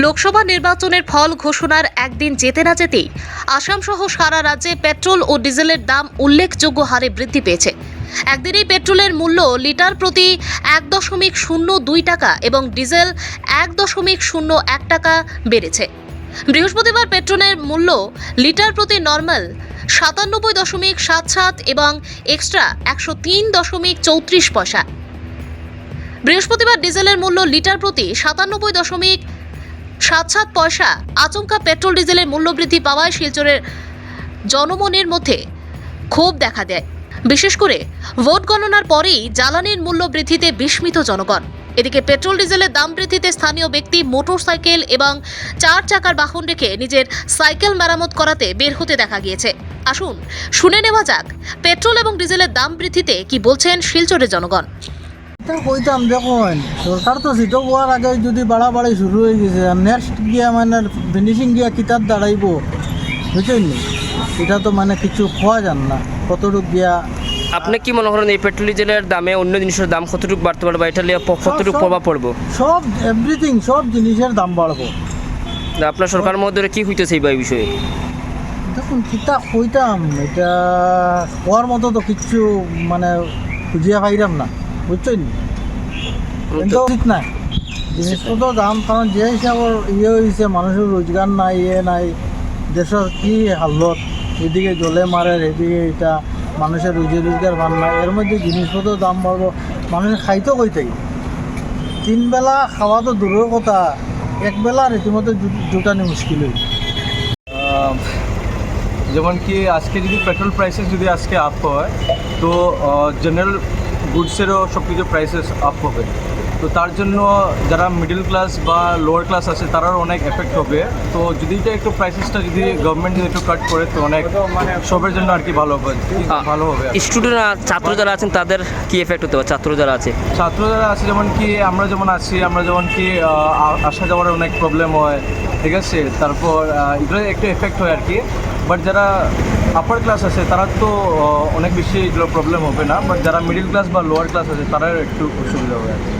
লোকসভা নির্বাচনের ফল ঘোষণার একদিন যেতে না যেতেই আসাম সহ সারা রাজ্যে পেট্রোল ও ডিজেলের দাম উল্লেখযোগ্য হারে বৃদ্ধি পেয়েছে। একদিনেই পেট্রোলের মূল্য লিটার প্রতি 1.02 টাকা এবং ডিজেল 1.01 টাকা বেড়েছে। বৃহস্পতিবার পেট্রোলের মূল্য লিটার প্রতি নর্মাল 97.77 এবং এক্সট্রা 103.34 পয়সা। বৃহস্পতিবার ডিজেলের মূল্য লিটার প্রতি 97.77 পয়সা। আচমকা পেট্রোল ডিজেলের মূল্য বৃদ্ধি পাওয়ায় শিলচরের জনমনের মধ্যে ক্ষোভ দেখা দেয়। বিশেষ করে ভোট গণনার পরেই জ্বালানির মূল্য বৃদ্ধিতে বিস্মিত জনগণ। এদিকে পেট্রোল ডিজেলের দাম বৃদ্ধিতে স্থানীয় ব্যক্তি মোটরসাইকেল এবং 4 চাকার বাহন রেখে নিজের সাইকেল মেরামত করাতে বের হতে দেখা গিয়েছে। আসুন শুনে নেওয়া যাক পেট্রোল এবং ডিজেলের দাম বৃদ্ধিতে কি বলছেন শিলচরের জনগণ। কইতাম দেখুন, সরকার তো সিটো হওয়ার আগে যদি বাড়াবাড়ি শুরু হয়ে গেছে, আর নেক্সট গিয়া মানে ফিনিশিং গিয়া কিতাব দাঁড়াইব, বুঝছেন নি? এটা তো মানে কিছু খোয়া যান না কতটুক গিয়া। আপনি কি মনে করেন এই পেট্রোল ডিজেলের দামে অন্য জিনিসের দাম কতটুকু বাড়তে পারবে বা এটা নিয়ে কতটুকু প্রভাব পড়বো? সব এভরিথিং, সব জিনিসের দাম বাড়বো। আপনার সরকার মধ্যে কি হইতেছে এই বিষয়ে? দেখুন কিতা কইতাম, এটা হওয়ার মতো তো কিচ্ছু মানে খুঁজিয়া পাইলাম না, বুঝছেন নি? কিন্তু ঠিক নাই জিনিসপত্র দাম, কারণ যে হিসাবে হয়েছে, মানুষের রোজগার নাই, নাই, দেশের কি হালত, এদিকে জলে মারে, এদিকে এটা মানুষের রোজগার ভান নাই, এর মধ্যে জিনিসপত্রের দাম বাড়বো। মানুষের খাইতো কইতেই 3 বেলা খাওয়া তো দূরের কথা, একবেলা রীতিমতো জুটানি মুশকিল হই। যেমন কি আজকে যদি পেট্রোল প্রাইসেস যদি আজকে আপ হয়, তো জেনারেল গুডসেরও সব কিছু প্রাইসেস আপ হবে। তো তার জন্য যারা মিডল ক্লাস বা লোয়ার ক্লাস আছে তারাও অনেক এফেক্ট হবে। তো যদি এটা একটু প্রাইসেসটা যদি গভর্নমেন্ট যদি একটু কাট করে, তো অনেক সবের জন্য আর কি ভালো হবে, ভালো হবে। স্টুডেন্ট ছাত্র যারা আছেন তাদের কি এফেক্ট হতে পারে? ছাত্র যারা আছে যেমন কি আমরা যেমন কি আসা যাওয়ার অনেক প্রবলেম হয়, ঠিক আছে। তারপর এগুলো একটু এফেক্ট হয় আর কি। বাট যারা আপার ক্লাস আছে তারা তো অনেক বেশি এগুলো প্রবলেম হবে না, বাট যারা মিডল ক্লাস বা লোয়ার ক্লাস আছে তারা একটু অসুবিধা হবে আর কি।